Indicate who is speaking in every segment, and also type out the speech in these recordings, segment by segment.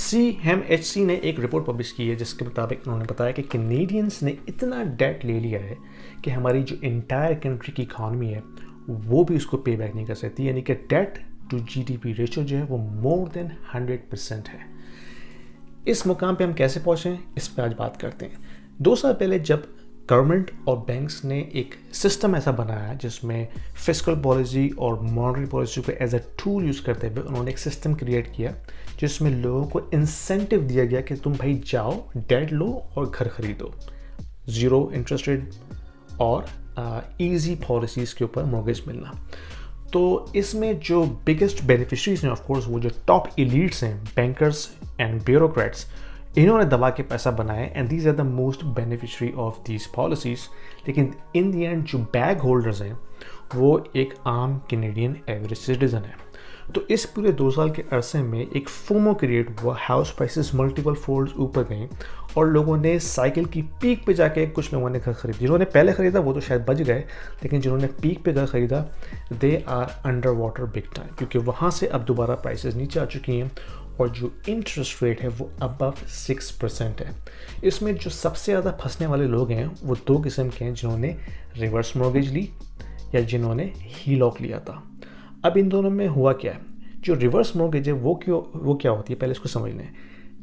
Speaker 1: CMHC نے ایک report publish کی ہے جس کے مطابق انہوں نے بتایا کہ کینیڈینس نے اتنا ڈیٹ لے لیا ہے کہ ہماری جو انٹائر کنٹری کی اکانومی ہے وہ بھی اس کو پے بیک نہیں کر سکتی، یعنی کہ ڈیٹ ٹو GDP ریشو جو ہے وہ مور دین 100% ہے۔ اس مقام پہ ہم کیسے پہنچے ہیں اس پہ آج بات کرتے ہیں۔ 2 سال پہلے جب گورنمنٹ اور بینکس نے ایک سسٹم ایسا بنایا جس میں فسکل پالیسی اور مانیٹری پالیسی کو ایز اے ٹول یوز کرتے ہوئے انہوں نے ایک سسٹم کریٹ کیا جس میں لوگوں کو انسینٹیو دیا گیا کہ تم بھائی جاؤ ڈیٹ لو اور گھر خریدو، 0 انٹرسٹ ریٹ اور ایزی پالیسیز کے اوپر مورگیج ملنا۔ تو اس میں جو بگیسٹ بینیفیشریز ہیں آف کورس وہ جو ٹاپ ایلیٹس ہیں، بینکرز اینڈ بیوروکریٹس، انہوں نے دبا کے پیسہ بنایا and these are the most beneficiary of these policies. لیکن ان دی اینڈ جو بیگ ہولڈرز ہیں وہ ایک عام کینیڈین ایوریج سٹیزن ہے۔ تو اس پورے 2 سال کے عرصے میں ایک فومو کریٹ ہوا، ہاؤس پرائسز ملٹیپل فولڈز اوپر گئیں اور لوگوں نے سائیکل کی پیک پہ جا کے کچھ لوگوں نے گھر خریدا۔ جنہوں نے پہلے خریدا وہ تو شاید بچ گئے، لیکن جنہوں نے پیک پہ گھر خریدا they are under water big time, کیونکہ وہاں سے اب دوبارہ پرائسز نیچے آ چکی ہیں اور جو انٹرسٹ ریٹ ہے وہ ابو 6% ہے۔ اس میں جو سب سے زیادہ پھنسنے والے لوگ ہیں وہ 2 قسم کے ہیں، جنہوں نے ریورس مورگیج لی یا جنہوں نے ہیلاک لیا تھا۔ اب ان دونوں میں ہوا کیا ہے؟ جو ریورس مورگیج ہے وہ کیا ہوتی ہے، پہلے اس کو سمجھ لیں۔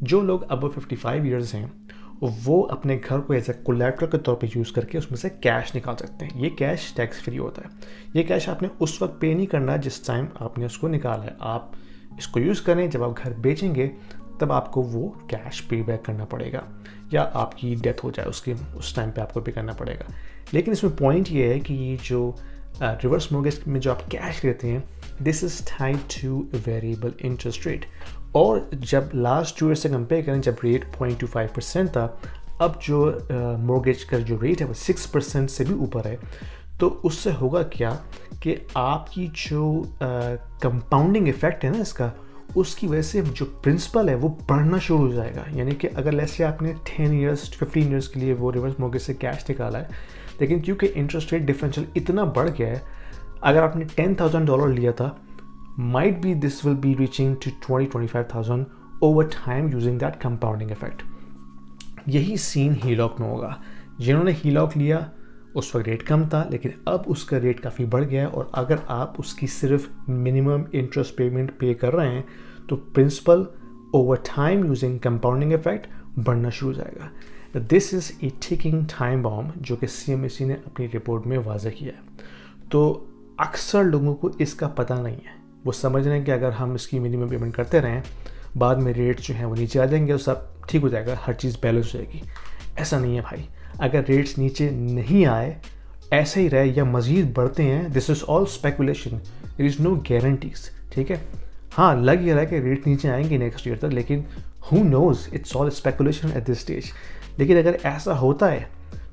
Speaker 1: جو لوگ ابو 55 ایئرز ہیں وہ اپنے گھر کو ایز اے کولیٹرل کے طور پہ یوز کر کے اس میں سے کیش نکال سکتے ہیں۔ یہ کیش ٹیکس فری ہوتا ہے۔ یہ کیش آپ نے اس وقت پے نہیں کرنا جس ٹائم آپ نے اس کو نکالا ہے۔ آپ اس کو یوز کریں، جب آپ گھر بیچیں گے تب آپ کو وہ کیش پے بیک کرنا پڑے گا، یا آپ کی ڈیتھ ہو جائے اس ٹائم پہ آپ کو پے کرنا پڑے گا۔ لیکن اس میں پوائنٹ یہ ہے کہ یہ جو ریورس مورگیج میں جو آپ کیش لیتے ہیں this is tied to variable interest rate, اور جب لاسٹ 2 ایئر سے کمپیئر کریں جب ریٹ 0.25% تھا، اب جو مورگیج کا جو ریٹ ہے وہ 6% سے بھی اوپر ہے۔ تو اس سے ہوگا کیا کہ آپ کی جو کمپاؤنڈنگ ایفیکٹ ہے نا اس کا، اس کی وجہ سے جو پرنسپل ہے وہ بڑھنا شروع ہو جائے گا۔ یعنی کہ اگر لیسے آپ نے 10 ایئرس 15 ایئرس کے لیے وہ ریورس مورگیج سے کیش نکالا ہے، لیکن کیونکہ انٹرسٹ ریٹ ڈفرینشیل اتنا بڑھ گیا ہے، اگر آپ نے $10,000 لیا تھا might be this will be reaching to 20-25,000 over time using that compounding effect۔ یہی سین ہیلاک میں ہوگا۔ جنہوں نے ہیلاک لیا اس وقت ریٹ کم تھا، لیکن اب اس کا ریٹ کافی بڑھ گیا ہے، اور اگر آپ اس کی صرف منیمم انٹرسٹ پیمنٹ پے کر رہے ہیں تو principal over time using compounding effect بڑھنا شروع ہو جائے گا۔ دس از اے ٹیکنگ ٹائم بام، جو کہ CMHC نے اپنی رپورٹ میں واضح کیا ہے۔ تو اکثر لوگوں کو اس کا پتہ نہیں ہے، وہ سمجھ رہے ہیں کہ اگر ہم اس کی منیمم پیمنٹ کرتے رہیں بعد میں ریٹ جو ہیں وہ نیچے آ جائیں گے اور سب ٹھیک ہو جائے گا، ہر چیز بیلنس ہو جائے گی۔ ایسا نہیں ہے بھائی، اگر ریٹس نیچے نہیں آئے، ایسے ہی رہے یا مزید بڑھتے ہیں، this is all speculation, there is know guarantees, ٹھیک ہے۔ ہاں لگ یہ رہا ہے کہ ریٹ نیچے آئیں گے نیکسٹ ایئر تک، لیکن who knows, it's all speculation at this stage. لیکن اگر ایسا ہوتا ہے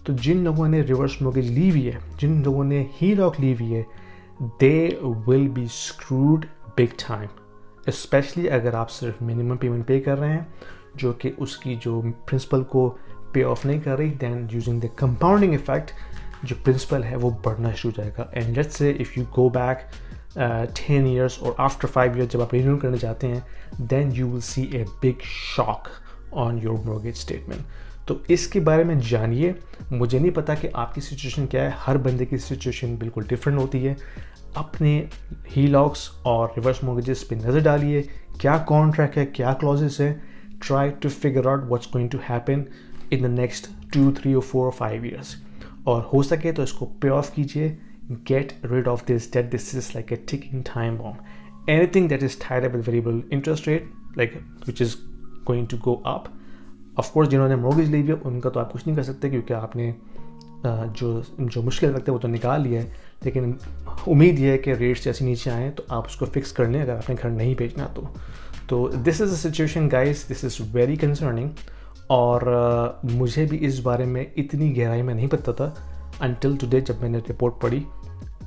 Speaker 1: تو جن لوگوں نے ریورس مورگیج لی ہوئی ہے، جن لوگوں نے ہیلاک لی ہوئی ہے، they will be screwed big time، especially اگر آپ صرف منیمم پیمنٹ پے کر رہے ہیں جو کہ اس کی جو پرنسپل کو پے آف نہیں کر رہی، then using the compounding effect جو پرنسپل ہے وہ بڑھنا شروع ہو جائے گا۔ And let's say if you go back 10 years اور آفٹر 5 ایئرس جب آپ رینیو کرنے جاتے ہیں، then you will see a big shock on your mortgage statement. تو اس کے بارے میں جانیے۔ مجھے نہیں پتا کہ آپ کی سچویشن کیا ہے، ہر بندے کی سچویشن بالکل ڈفرینٹ ہوتی ہے۔ اپنے ہیلاکس اور ریورس مورگیجز پہ نظر ڈالیے، کیا کانٹریکٹ ہے، کیا کلوزز ہے، try to figure out what's going to happen in the next 2, 3 or 4 or 5 years, اور ہو سکے تو اس کو پے آف کیجیے۔ Get rid of this debt, this is like a ticking time bomb. Anything that is tied up with variable interest rate like which is going to go up, of course جنہوں نے mortgage لی ہوئی ہے ان کا تو آپ کچھ نہیں کر سکتے، کیونکہ آپ نے جو مشکل وقت ہے وہ تو نکال لیا ہے، لیکن امید یہ ہے کہ ریٹس جیسے نیچے آئیں تو آپ اس کو فکس کر لیں اگر آپ نے گھر نہیں بیچنا تو this is a situation guys, this is very concerning. اور مجھے بھی اس بارے میں اتنی گہرائی میں نہیں پتہ تھا انٹل ٹوڈے، جب میں نے رپورٹ پڑھی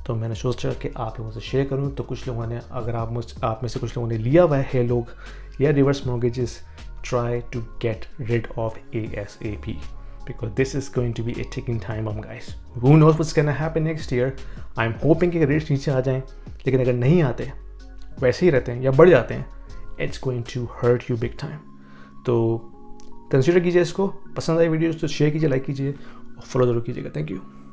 Speaker 1: تو میں نے سوچا کہ آپ لوگوں سے شیئر کروں۔ تو کچھ لوگوں نے، اگر آپ میں سے کچھ لوگوں نے لیا ہوا ہے لوگ یا reverse mortgages, try to get rid of ASAP because this is going to be a ticking time bomb guys. Who knows what's going to happen next year. I'm hoping کہ ریٹس نیچے آ جائیں، لیکن اگر نہیں آتے، ویسے ہی رہتے ہیں یا بڑھ جاتے ہیں، it's going to hurt you big time. تو کنسیڈر کیجیے اس کو. پسند آئی ویڈیوز تو شیئر کیجیے, لائک کیجیے, اور فالو ضرور کیجیے گا. Thank you.